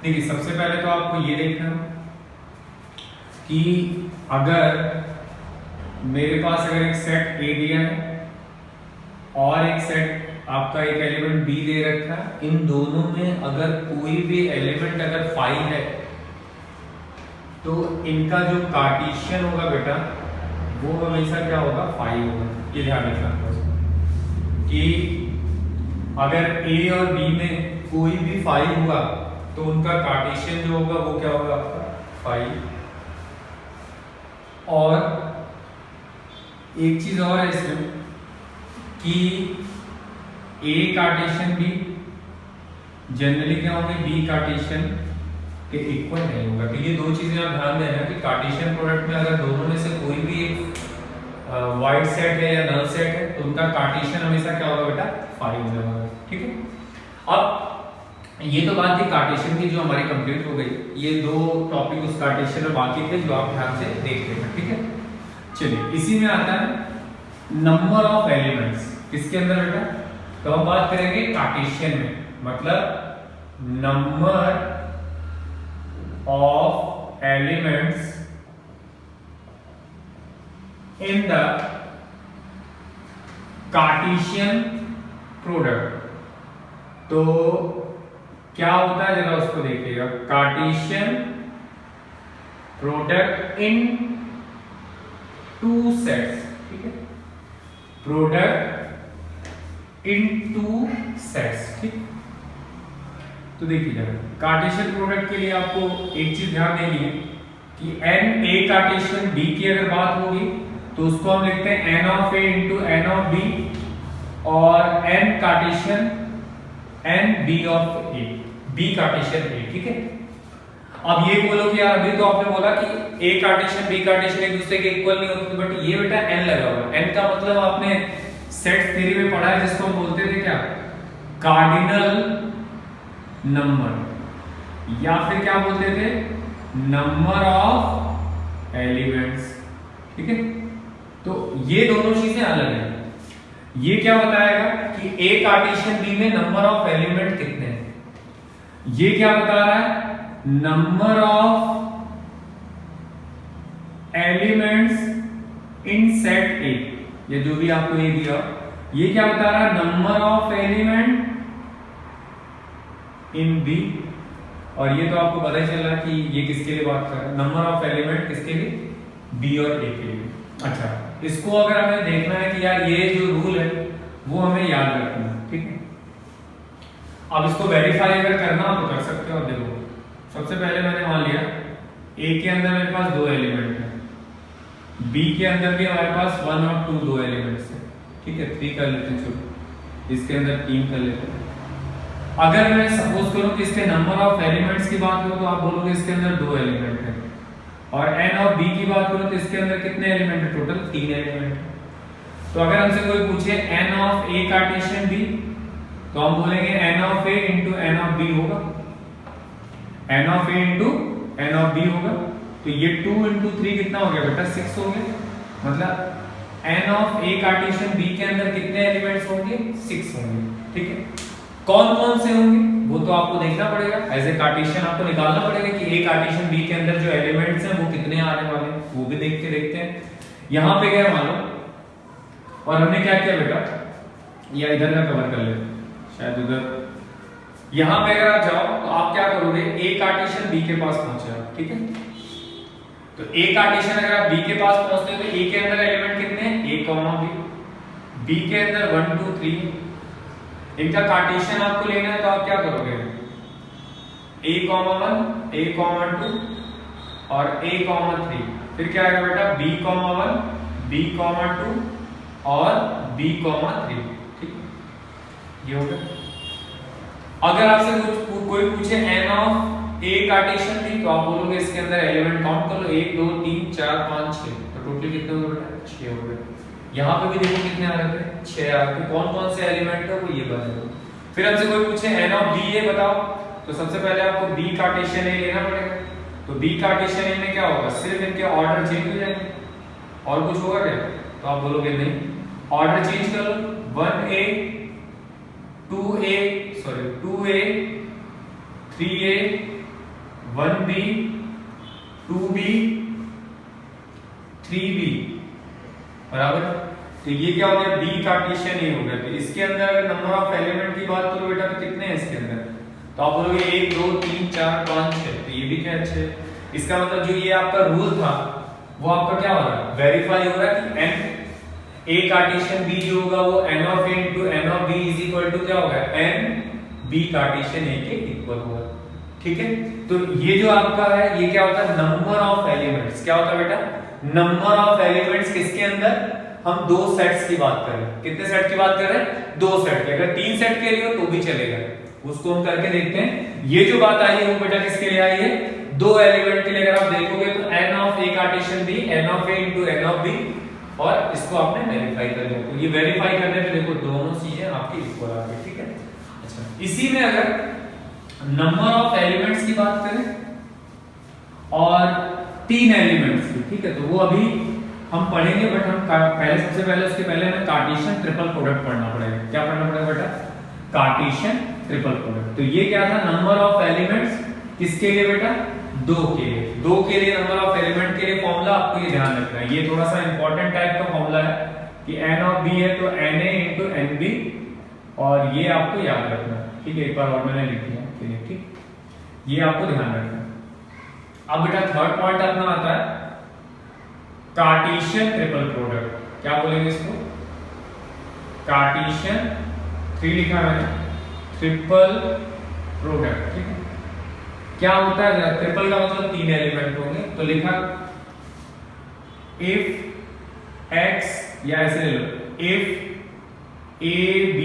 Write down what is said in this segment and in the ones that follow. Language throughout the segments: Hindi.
देखिए सबसे पहले तो आपको ये देखना कि अगर मेरे पास अगर एक सेट ए दिया है और एक सेट आपका एक एलिमेंट बी दे रखा है, इन दोनों में अगर कोई भी एलिमेंट अगर फाई है तो इनका जो कार्टेशियन होगा बेटा वो हमेशा क्या होगा, फाई होगा। ये ध्यान रखना कि अगर ए और बी में कोई भी फाई हुआ तो उनका कार्टेशियन जो होगा वो क्या होगा, आपका फाई। और एक चीज और है इसमें कि ए कार्टेशियन भी जनरली क्या होंगे, बी कार्टेशियन के इक्वल नहीं होगा। तो ये दो चीजें आप ध्यान देना कि कार्टेशियन प्रोडक्ट में अगर दोनों में से कोई भी एक वाइड सेट है या नल सेट है तो उनका कार्टेशियन हमेशा क्या होगा बेटा, फाई हो जाएगा। ठीक है, अब ये तो बात थी कार्टेशियन की जो हमारी कंप्लीट हो गई। ये दो टॉपिक उस कार्टेशियन में बाकी थे जो आप ध्यान से देख लेना। ठीक है, चलिए इसी में आता है नंबर ऑफ एलिमेंट्स। किसके अंदर बेटा, तो हम बात करेंगे कार्टेशियन में, मतलब number of elements in the Cartesian product. तो क्या होता है जरा उसको देखिएगा, Cartesian product in two sets. ठीक है, प्रोडक्ट इन टू सेट्स। ठीक, तो देखिए जरा कार्टेशियन प्रोडक्ट के लिए आपको एक चीज ध्यान देनी है कि एन ए कार्टेशियन बी की अगर बात होगी तो उसको हम लिखते हैं n of A into n of B, और n Cartesian n B of A, B Cartesian A. ठीक है, अब ये बोलो कि यार अभी तो आपने बोला कि ए कार्टेशियन बी कार्टेशियन एक दूसरे के इक्वल नहीं होते, बट ये बेटा एन लगा हुआ है। एन का मतलब आपने सेट थ्योरी में पढ़ा है जिसको हम बोलते थे क्या, कार्डिनल नंबर, या फिर क्या बोलते थे, नंबर ऑफ एलिमेंट्स। ठीक है, तो ये दोनों चीजें अलग हैं। ये क्या बताएगा कि ए कार्टेशियन बी में नंबर ऑफ एलिमेंट कितने हैं, ये क्या बता रहा है, number of elements in set ए, ये जो भी आपको ये दिया, ये क्या बता रहा है, number of element in B. और ये तो आपको पता ही चल रहा है कि ये किसके लिए बात कर रहा है, नंबर ऑफ एलिमेंट किसके लिए, बी और ए के लिए। अच्छा, इसको अगर हमें देखना है कि यार ये जो रूल है वो हमें याद रखना है। ठीक है, अब इसको वेरीफाई अगर करना हो तो कर सकते हो। देखो सबसे पहले मैंने मान लिया ए के अंदर मेरे पास दो एलिमेंट है, बी के अंदर भी हमारे पास 1 और 2 दो एलिमेंट्स है। ठीक है, 3 कर लेते हैं, चलो इसके अंदर 3 कर लेते हैं। अगर मैं सपोज करूं कि इसके नंबर ऑफ एलिमेंट्स की बात करूं तो आप बोलोगे इसके अंदर 2 एलिमेंट है, और एन ऑफ बी की बात करूं तो इसके अंदर कितने एलिमेंट है, टोटल 3 एलिमेंट है। तो अगर हमसे कोई पूछे n of A Cartesian B तो हम बोलेंगे n of A into n of B होगा, n of A into n of B होगा। तो ये 2 इंटू 3 कितना हो गया बेटा, 6 हो गया। मतलब n of A Cartesian B के अंदर कितने एलिमेंट्स होंगे, 6 होंगे। ठीक है, कौन कौन से होंगे वो तो आपको देखना पड़ेगा, एज ए कार्टेशियन आपको निकालना पड़ेगा कि ए कार्टेशियन बी के अंदर जो एलिमेंट्स हैं वो कितने आने वाले हैं, वो भी देख के देखते हैं। यहां पे गए मान लो, और हमने क्या किया बेटा, या इधर का कवर कर लेते शायद उधर। यहां पे अगर आप जाओ तो आप क्या करोगे, ए कार्टेशियन बी के पास पहुंचे आप। ठीक है, तो ए कार्टेशियन अगर आप बी के पास पहुंचते हो तो ए के अंदर एलिमेंट कितने हैं, ए कॉमा बी के अंदर 1 2 3। इनका कार्टेशियन आपको लेना है तो आप क्या करोगे, a, 1 a, 2 और a, 3। फिर क्या आएगा बेटा, b, 1 b, 2 और b, 3। ठीक, ये हो गया। अगर आपसे कोई पूछे n ऑफ a कार्टेशियन थी तो आप बोलोगे इसके अंदर एलिमेंट काउंट कर लो, 1 2 3 4 5 6। तो टोटल कितने हो गए बेटा, 6 हो गए। यहाँ पे भी देखो कितने आ रहे थे, 6 आ रहे थे। कौन कौन से एलिमेंट है वो ये बता दो। फिर हमसे कोई पूछे एन ऑफ बी ए बताओ तो सबसे पहले आपको बी कार्टेशियन ए लेना पड़ेगा। तो बी कार्टेशियन ए में क्या होगा, सिर्फ इनके ऑर्डर चेंज हो जाएंगे, और कुछ होगा क्या, तो आप बोलोगे नहीं, ऑर्डर चेंज कर लो, 1a 2a 3a 1b 2b 3b बराबर। तो ये क्या हो गया, बी कार्टेशियन ए हो गया। तो इसके अंदर अगर नंबर ऑफ एलिमेंट की बात करो बेटा तो कितने हैं इसके अंदर, तो आप बोलोगे 1 2 3 4 5 6, तो ये भी क्या अच्छे। इसका मतलब जो ये आपका रूल था वो आपका क्या हो रहा है, वेरीफाई हो रहा है कि n a कार्टेशियन b जो होगा वो n of a into n of b is equal to क्या होगा, n b कार्टेशियन a के इक्वल होगा। ठीक है, तो ये जो आपका है ये क्या होता है, नंबर ऑफ एलिमेंट्स। क्या होता है बेटा, नंबर ऑफ एलिमेंट्स किसके अंदर, हम दो सेट्स की बात कर रहे हैं। कितने सेट की बात कर रहे हैं, दो सेट की। अगर 3 सेट के लिए हो तो भी चलेगा, उसको हम करके देखते हैं। ये जो बात आई है वो बेटा किसके लिए आई है, दो एलिमेंट के लिए। अगर आप देखोगे तो n of a Cartesian b n of a into n of b, और इसको आपने वेरीफाई कर लिया। तो ये वेरीफाई करने पे देखो दोनों चीजें आपकी इक्वल आ गई। ठीक है, अच्छा इसी में अगर नंबर ऑफ एलिमेंट्स की बात करें और 3 एलिमेंट्स की, ठीक है, तो वो अभी हम पढ़ेंगे, बट हम पहले सबसे पहले उसके पहले हमें कार्टेशियन ट्रिपल प्रोडक्ट पढ़ना पड़ेगा। क्या पढ़ना पड़ेगा बेटा, कार्टेशियन ट्रिपल प्रोडक्ट। तो ये क्या था, नंबर ऑफ एलिमेंट्स किसके लिए बेटा, दो के लिए। दो के लिए नंबर ऑफ एलिमेंट के लिए फॉर्मूला आपको ये ध्यान रखना है, ये थोड़ा सा इंपॉर्टेंट टाइप का फॉर्मूला है कि n ऑफ b है तो na into nb, और ये आपको याद रखना है। ठीक है, एक बार और मैंने लिख दिया आपके लिए। ठीक, ये आपको ध्यान रखना है। अब बेटा थर्ड पॉइंट अपना आता है कार्टेशियन ट्रिपल प्रोडक्ट। क्या बोलेंगे इसको, कार्टेशियन 3 लिखा मैंने, ट्रिपल प्रोडक्ट। ठीक है, क्या होता है, ट्रिपल का मतलब 3 एलिमेंट होंगे। तो लिखा इफ x, या ऐसे ले लो, if a b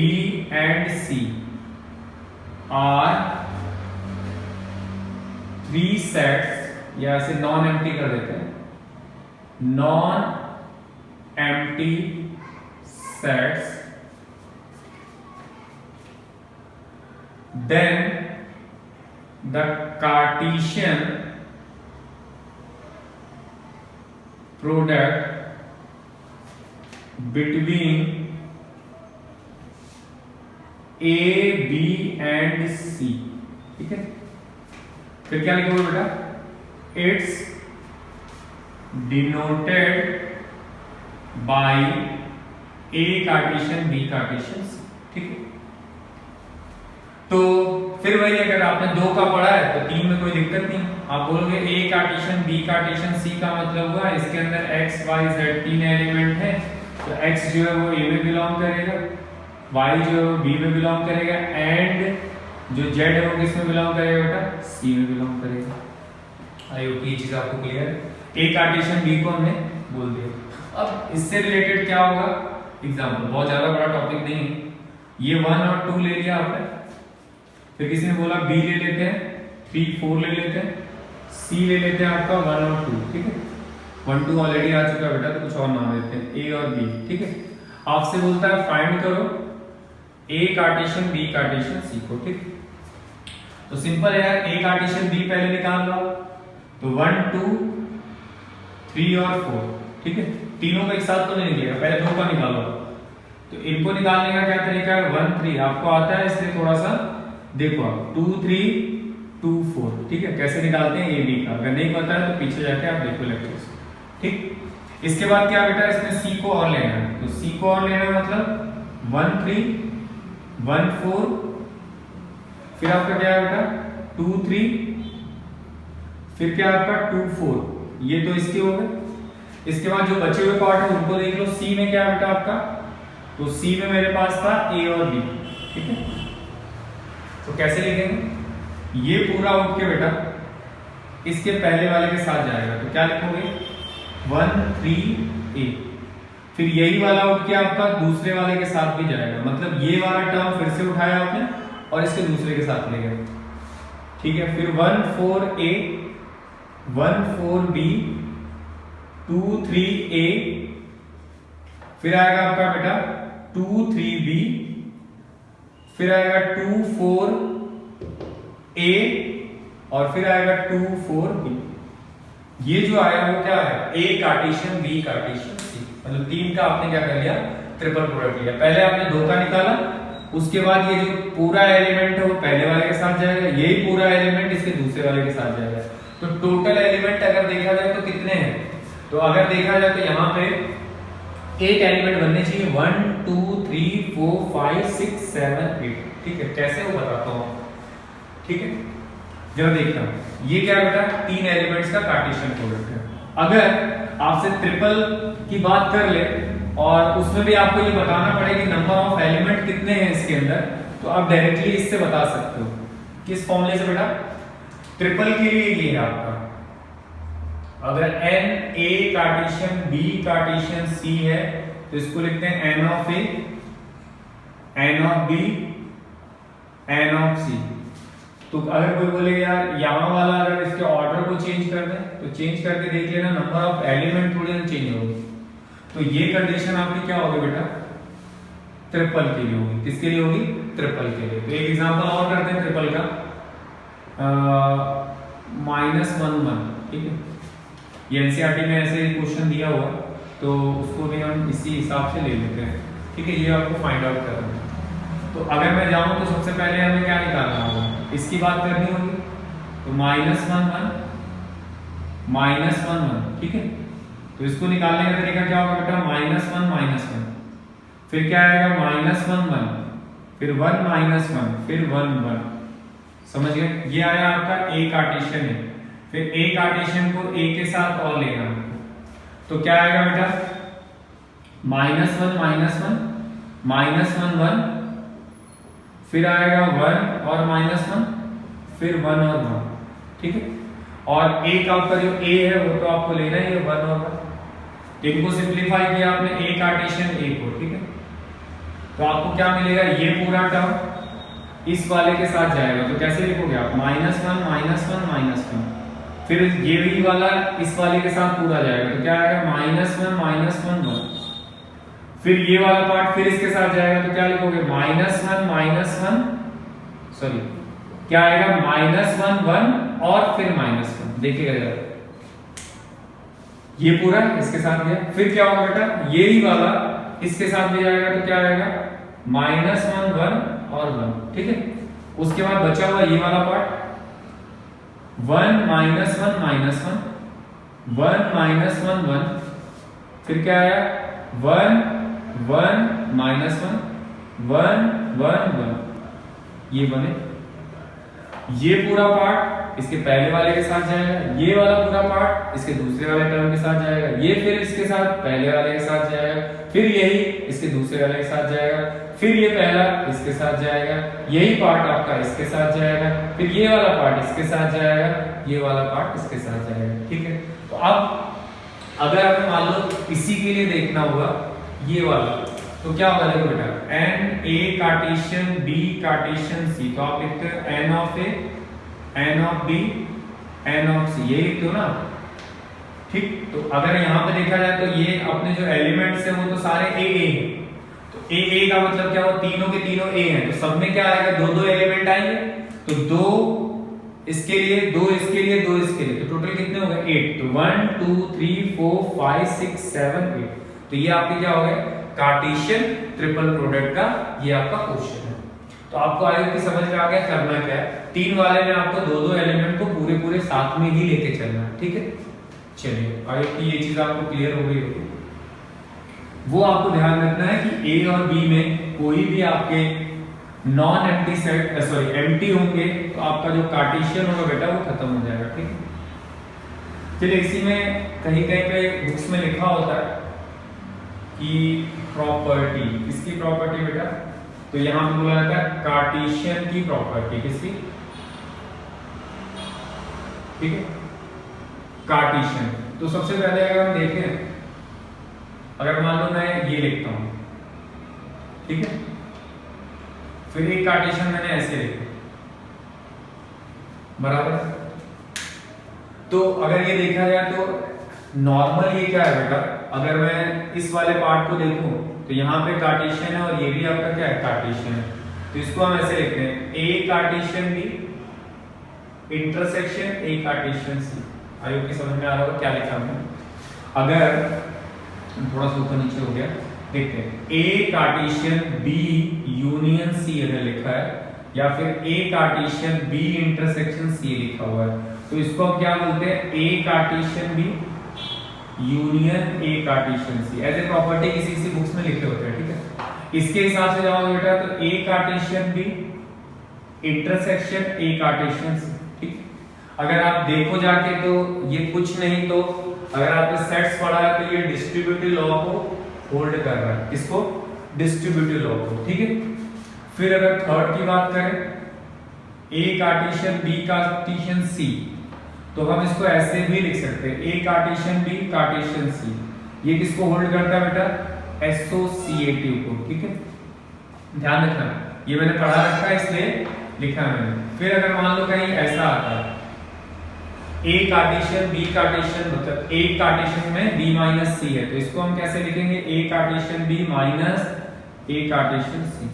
and c are 3 sets, या ऐसे नॉन एम्प्टी कर देते हैं, non empty sets, then the Cartesian product between A, B and C। ठीक है, फिर क्या लिखोगे बेटा, it's denoted by A Cartesian B Cartesian C। ठीक है, तो फिर वही, अगर आपने 2 का पढ़ा है तो 3 में कोई दिक्कत नहीं। आप बोलोगे A Cartesian B Cartesian C का मतलब हुआ इसके अंदर x y z 3 एलिमेंट है, तो x जो है वो A में बिलोंग करेगा, y जो है वो B में बिलोंग करेगा, एंड जो z है वो किस में बिलोंग करेगा बेटा, C में बिलोंग करेगा। आई होप ये चीज आपको क्लियर है। A कार्टेशियन B को हमने बोल दिया। अब इससे रिलेटेड क्या होगा, एग्जांपल, बहुत ज्यादा बड़ा टॉपिक नहीं है, ये 1 और 2 ले लिया आपने, फिर किसी ने बोला B ले लेते हैं, 3 4 ले लेते हैं, C ले लेते हैं आपका 1 और 2। ठीक है, 1 2 ऑलरेडी आ चुका है बेटा, तो कुछ और नाम देते हैं A और B। ठीक है, आपसे बोलता है फाइंड करो A Cartesian B Cartesian C को। ठीक, तो सिंपल है यार, A कार्टेशियन B पहले निकाल लो, तो 1 2 3 और 4। ठीक है, तीनों का एक साथ तो नहीं निकलेगा, पहले 2 का निकालो। तो इनको निकालने का क्या तरीका है, 1 3 आपको आता है, इसलिए थोड़ा सा देखो आप 2 3 2 4। ठीक है, कैसे निकालते हैं ए बी का, अगर नहीं पता है तो पीछे जाके आप देखो लेक्चर्स। ठीक, इसके बाद क्या बेटा, इसमें सी को और लेना है, तो सी को और लेना है मतलब 1 3 1 4, फिर आपका क्या है बेटा 2 3, फिर क्या आपका 2 4, ये तो इसके हो गए। इसके बाद जो बचे हुए पार्ट है उनको देख लो। सी में क्या है बेटा आपका, तो सी में मेरे पास था ए और बी। ठीक है, तो कैसे लिखेंगे, ये पूरा उठ के बेटा इसके पहले वाले के साथ जाएगा, तो क्या लिखोगे 1 3 a, फिर यही वाला उठ के आपका दूसरे वाले के साथ भी जाएगा, मतलब ये वाला टर्म फिर से उठाया आपने और इसके दूसरे के साथ ले गए। ठीक है, फिर 1 4 a 1 4 b 2 3 a, फिर आएगा आपका बेटा 2 3 b, फिर आएगा 2 4 a, और फिर आएगा 2 4 b। ये जो आया वो क्या है, A Cartesian B Cartesian C, मतलब 3 का आपने क्या कर लिया, ट्रिपल प्रोडक्ट लिया। पहले आपने 2 का निकाला, उसके बाद ये जो पूरा एलिमेंट है वो पहले वाले के साथ जाएगा, यही पूरा एलिमेंट इसके दूसरे वाले के साथ जाएगा। तो टोटल एलिमेंट अगर देखा जाए तो कितने हैं, तो अगर देखा जाए तो यहाँ पे 8 एलिमेंट बनने चाहिए, 1 2 3 4 5 6 7 8। ठीक है, कैसे वो बताता हूँ। ठीक है, जब देखना ये क्या बेटा 3 एलिमेंट्स का कार्टेशियन प्रोडक्ट है। अगर आपसे ट्रिपल की बात कर ले और उसमें भी आपको ये बताना पड़े कि नंबर ऑफ एलिमेंट कितने हैं इसके अंदर, तो आप डायरेक्टली इससे बता सकते हो। किस फॉर्मूले से बेटा, ट्रिपल के लिए ये है आपका, अगर n a Cartesian b Cartesian c है तो इसको लिखते हैं n of a n of b n of c। तो अगर कोई बोले यार यहाँ वाला अगर इसके ऑर्डर को चेंज कर दें तो चेंज करके देख लेना, नंबर ऑफ एलिमेंट थोड़ी ना चेंज होगी। तो ये कंडीशन आपकी क्या होगी बेटा, ट्रिपल के लिए होगी। किसके लिए होगी, ट्रिपल के लिए। तो एक एग्जांपल और करते हैं ट्रिपल का, -1 1। ठीक है, ये एनसीईआरटी में ऐसे क्वेश्चन दिया हुआ तो उसको भी हम इसी हिसाब से ले लेते हैं। ठीक है, ये आपको फाइंड आउट करना है। तो अगर मैं जाऊं तो सबसे पहले हमें क्या निकालना होगा, इसकी बात करनी होगी। तो -1 1। ठीक है, तो इसको निकालने का तरीका क्या होगा बेटा, -1 -1, फिर क्या आएगा -1 1, फिर 1 -1, फिर 1 1। समझ गए, ये आया आपका a कार्टेशियन है। फिर a कार्टेशियन को a के साथ और लेना, तो क्या आएगा बेटा -1 -1 1, फिर आएगा 1 और -1, फिर 1 और 1। ठीक है, और एक आपका जो a है वो तो आपको लेना ही है 1 और 1। इनको सिंप्लीफाई किया आपने a कार्टेशियन a को। ठीक है, तो आपको क्या मिलेगा, ये पूरा टर्म इस वाले के साथ जाएगा। तो कैसे लिखोगे आप, -1 -1 फिर ये भी वाला इस वाले के साथ पूरा जाएगा। तो क्या आएगा -1 1। फिर ये वाला पार्ट फिर इसके साथ जाएगा। तो क्या लिखोगे, -1 सॉरी क्या आएगा, -1 1 और फिर -1। देखिएगा जरा, ये पूरा इसके साथ गया। फिर क्या होगा बेटा, ये ही वाला इसके साथ भी जाएगा। तो क्या आएगा, -1 1 और 1। ठीक है, उसके बाद बचा हुआ ये वाला पार्ट 1 -1 -1 1 1। फिर क्या आया, 1 1 -1 1 1 ये बने। ये पूरा पार्ट इसके पहले वाले के साथ जाएगा, ये वाला पूरा पार्ट इसके दूसरे वाले टर्म के साथ जाएगा, ये फिर इसके साथ पहले वाले के साथ जाएगा, फिर यही इसके दूसरे वाले के साथ जाएगा, फिर ये पहला इसके साथ जाएगा, यही पार्ट आपका इसके साथ जाएगा, फिर ये वाला पार्ट इसके साथ जाएगा, ये वाला पार्ट इसके साथ जाएगा। ठीक है, तो अब अगर आपने मान लो इसी के लिए देखना होगा ये वाला, तो क्या होगा देखो बेटा, n a Cartesian b Cartesian c। तो आप लिखते हो n of a n of b n of c, ये लिखते हो ना। ठीक, तो अगर यहाँ पे देखा जाए तो ये अपने जो एलिमेंट्स है वो तो सारे a हैं। तो a का मतलब क्या हुआ, तीनों के तीनों a हैं। तो सब में क्या आएगा, दो दो एलिमेंट आएंगे। तो 2 इसके लिए, 2 इसके लिए, 2 इसके लिए, तो टोटल कितने हो गए 8। तो 1 2 3 4 5 6 7 8। तो ये आपके क्या हो गए, कार्टेशियन ट्रिपल प्रोडक्ट का ये आपका क्वेश्चन है। तो आपको आगे की समझ में आ गया करना क्या है। 3 वाले में आपको दो दो एलिमेंट को पूरे पूरे साथ में ही लेके चलना है। ठीक है, चलिए आगे की ये चीज आपको क्लियर हो गई होगी। वो आपको ध्यान रखना है कि ए और बी में कोई भी आपके non empty set sorry empty होंगे तो आपका जो कार्टेशियन होगा बेटा वो खत्म हो जाएगा। ठीक है, चलिए इसी में कहीं कहीं पे बुक्स में लिखा होता है कि प्रॉपर्टी, किसकी प्रॉपर्टी बेटा, तो यहां पे बोला जाता है कार्टेशियन की प्रॉपर्टी। किसकी, ठीक है, कार्टेशियन। तो सबसे पहले अगर हम देखें, अगर मान लो मैं ये लिखता हूं, ठीक है, फिर एक कार्टेशियन मैंने ऐसे लिखा, बराबर। तो अगर ये देखा जाए तो नॉर्मल ये क्या है बेटा, अगर मैं इस वाले पार्ट को देखूं तो यहाँ पे कार्टेशियन है और ये भी आपका क्या है, कार्टेशियन है। तो इसको हम ऐसे लिखते हैं A Cartesian B intersection A Cartesian C. आयोग की समझ में आ रहा होगा क्या लिखा हमने। अगर थोड़ा सा ऊपर नीचे हो गया, देखते हैं, A Cartesian B union C अगर लिखा है, या फिर A Cartesian B intersection C लिखा हुआ है, तो इसको हम क्या बोलते हैं, A Cartesian B union A Cartesian C, as a property किसी किसी बुक्स में लिखे होते हैं, ठीक है। इसके हिसाब से जाओगे बेटा तो A Cartesian B intersection A Cartesian C, ठीक। अगर आप देखो जाके तो ये कुछ नहीं, तो अगर आपने सेट्स पढ़ा है तो ये डिस्ट्रीब्यूटिव लॉ को होल्ड कर रहा है, किसको, डिस्ट्रीब्यूटिव लॉ को, ठीक है। फिर अगर थर्ड की बात करें, ए कार्टेशियन बी कार्टेशियन सी, तो हम इसको ऐसे भी लिख सकते हैं, ए कार्टेशियन बी कार्टेशियन सी, ये किसको होल्ड करता है बेटा, एसोसिएटिव को, ठीक है। ध्यान रखना, ये मैंने पढ़ा रखा है इसलिए लिखा है मैंने। फिर अगर मान लो कहीं ऐसा आता है, ए कार्टेशियन बी कार्टेशियन, मतलब ए कार्टेशियन में बी माइनस सी है, तो इसको हम कैसे लिखेंगे, ए कार्टेशियन बी माइनस ए कार्टेशियन सी।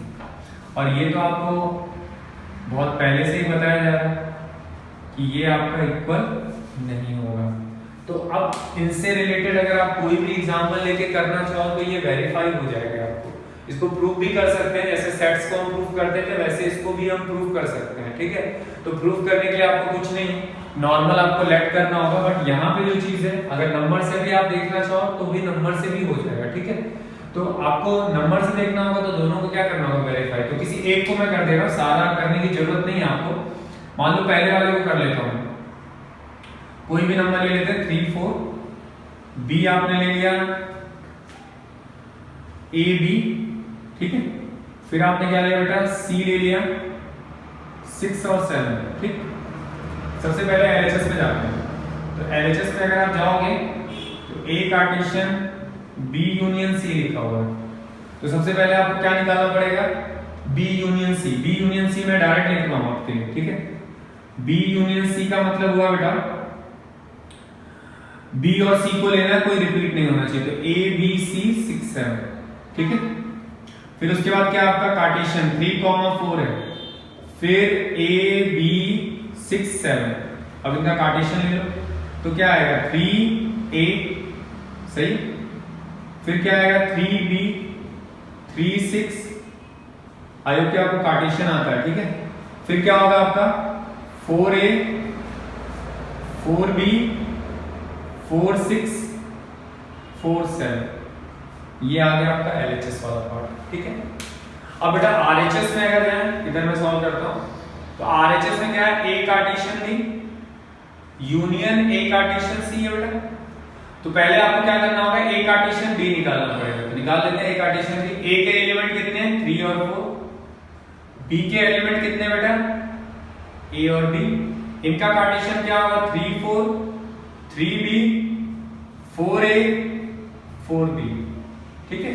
और ये तो आपको बहुत पहले से ही बताया जा रहा है कि ये आपका इक्वल नहीं होगा। तो अब इनसे रिलेटेड अगर आप कोई भी एग्जांपल लेके करना चाहो तो ये वेरीफाई हो जाएगा आपको। इसको प्रूफ भी कर सकते हैं, जैसे सेट्स को हम प्रूफ करते थे वैसे इसको भी हम प्रूफ कर सकते हैं, ठीक है। तो प्रूफ करने के लिए आपको कुछ नहीं, नॉर्मल आपको लेट करना होगा, बट यहाँ पे जो चीज है अगर नंबर से भी आप देखना चाहो तो भी नंबर से भी हो जाएगा, ठीक है। तो आपको नंबर से देखना होगा तो दोनों को क्या करना होगा, वेरीफाई। तो किसी एक को मैं कर दे रहा हूँ, सारा करने की जरूरत नहीं है आपको। मान लो पहले वाले को कर लेता हूँ, कोई भी नंबर ले लेते हैं 3 4, बी आपने ले लिया ए बी, ठीक है। फिर आपने क्या लिया बेटा, सी ले लिया 6 और 7, ठीक। सबसे पहले एलएचएस में जाते हैं, तो एलएचएस में अगर आप जाओगे तो ए कार्टेशियन बी यूनियन सी लिखा हुआ है, तो सबसे पहले आपको क्या निकालना पड़ेगा, B union C. B union C मैं डायरेक्ट लिख रहा हूं आपके लिए, ठीक है। बी यूनियन सी का मतलब हुआ बेटा बी और सी को लेना है, कोई रिपीट नहीं होना चाहिए, तो ए बी सी 6 7, ठीक है। फिर उसके बाद क्या आपका कार्टेशियन 3 4 है, फिर ए बी 6 7, अब इनका कार्टेशियन ले लो तो क्या आएगा 3 a, सही। फिर क्या आएगा 3b 3 6, आई होप कि आपको कार्टेशियन आता है, ठीक है। फिर क्या होगा आपका 4a 4b 4 6 4 7, ये आ गया आपका एलएचएस वाला पार्ट, ठीक है। अब बेटा आरएचएस में अगर जाए, इधर मैं सॉल्व करता हूं, तो आरएचएस में क्या है, A Cartesian B union A Cartesian C है बेटा। तो पहले आपको क्या करना होगा, ए कार्टेशियन बी निकालना पड़ेगा, तो निकाल लेते हैं ए कार्टेशियन बी। ए के एलिमेंट कितने हैं, 3 और 4, बी के एलिमेंट कितने बेटा, ए और बी। इनका कार्टेशियन क्या होगा 3 4 3b 4a 4b, ठीक है।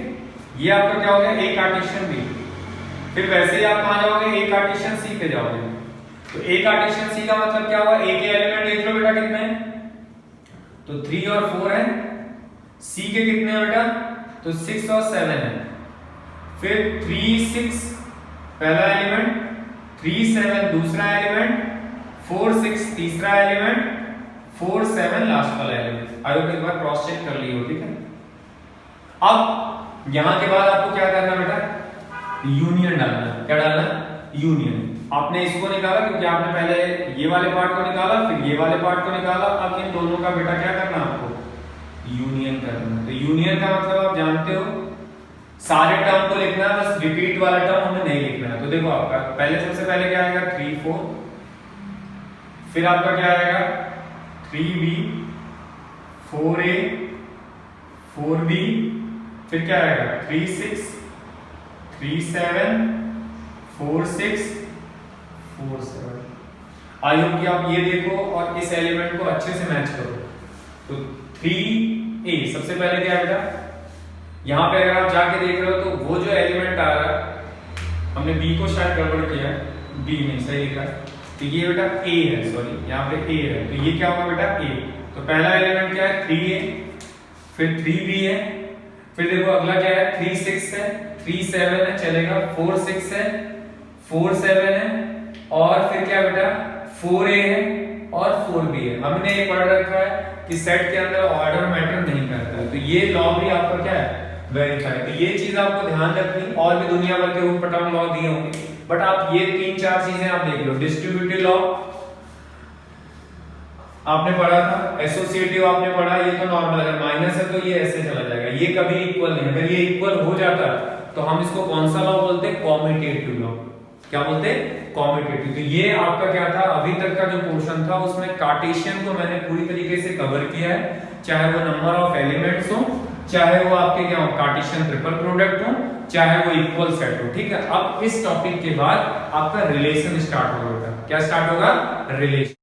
ये आपका क्या हो गया, ए कार्टेशियन बी। फिर वैसे ही आप कहां जाओगे, ए कार्टेशियन सी पे जाओगे, तो ए कार्टेशियन सी का मतलब क्या हुआ, ए के एलिमेंट देख लो बेटा कितने हैं, तो 3 और 4 है। सी के कितने हैं बेटा, तो 6 और 7 है। फिर 3 6 पहला एलिमेंट, 3 7 दूसरा एलिमेंट, 4 6 तीसरा एलिमेंट, 4 7 लास्ट वाला एलिमेंट। आई होप एक बार क्रॉस चेक कर लियो, ठीक है। अब यहां के बाद आपको क्या करना बेटा, यूनियन डालना। क्या डालना, यूनियन। आपने इसको निकाला क्योंकि आपने पहले ये वाले पार्ट को निकाला, फिर ये वाले पार्ट को निकाला, अब इन दोनों का बेटा क्या करना आपको, यूनियन करना। तो यूनियन का मतलब आप जानते हो, सारे टर्म को लिखना है, बस रिपीट वाला टर्म हमें नहीं लिखना है। तो देखो आपका पहले सबसे पहले क्या आएगा 3 4, फिर आपका क्या आएगा 3b 4a 4b, फिर क्या आएगा 3 6 3 7 4 6 4 7। आई होप कि आप ये देखो और इस एलिमेंट को अच्छे से मैच करो। तो 3a सबसे पहले क्या है बेटा, यहां पे अगर आप जाके देख रहे हो तो वो जो एलिमेंट आ रहा है, हमने b को शायद गड़बड़ किया है, b नहीं सही लिखा है, तो ये बेटा a है, सॉरी यहाँ पे a है, तो ये क्या होगा बेटा a। तो पहला एलिमेंट क्या है 3a, फिर 3b है, फिर देखो अगला क्या है 3 6 है, 3 7 है चलेगा, 4 6 है, 4 7 है, और फिर क्या बेटा 4a है और 4b है। हमने ये पढ़ रखा है कि सेट के अंदर ऑर्डर मैटर नहीं करता है, तो ये लॉ भी आपका क्या है वेरीफाई। तो ये चीज आपको ध्यान रखनी, और भी दुनिया भर के ऊटपटांग लॉ दिए होंगे, बट आप ये 3-4 चीजें आप देख लो। डिस्ट्रीब्यूटिव लॉ आपने पढ़ा था, एसोसिएटिव आपने पढ़ा, ये तो नॉर्मल, अगर माइनस है तो ये ऐसे चला जाएगा, ये कभी इक्वल नहीं। अगर ये इक्वल हो जाता तो हम इसको कौन सा लॉ बोलते हैं? Commutative law. क्या बोलते हैं? कॉम्यूटेटिव। तो ये आपका क्या था, अभी तक का जो पोर्शन था उसमें कार्टेशियन को मैंने पूरी तरीके से कवर किया है, चाहे वो नंबर ऑफ एलिमेंट्स हो, चाहे वो आपके क्या हो, कार्टेशियन ट्रिपल प्रोडक्ट हो, चाहे वो इक्वल सेट हो। ठीक है, अब इस टॉपिक के बाद आपका रिलेशन स्टार्ट होगा। क्या स्टार्ट होगा? रिलेशन।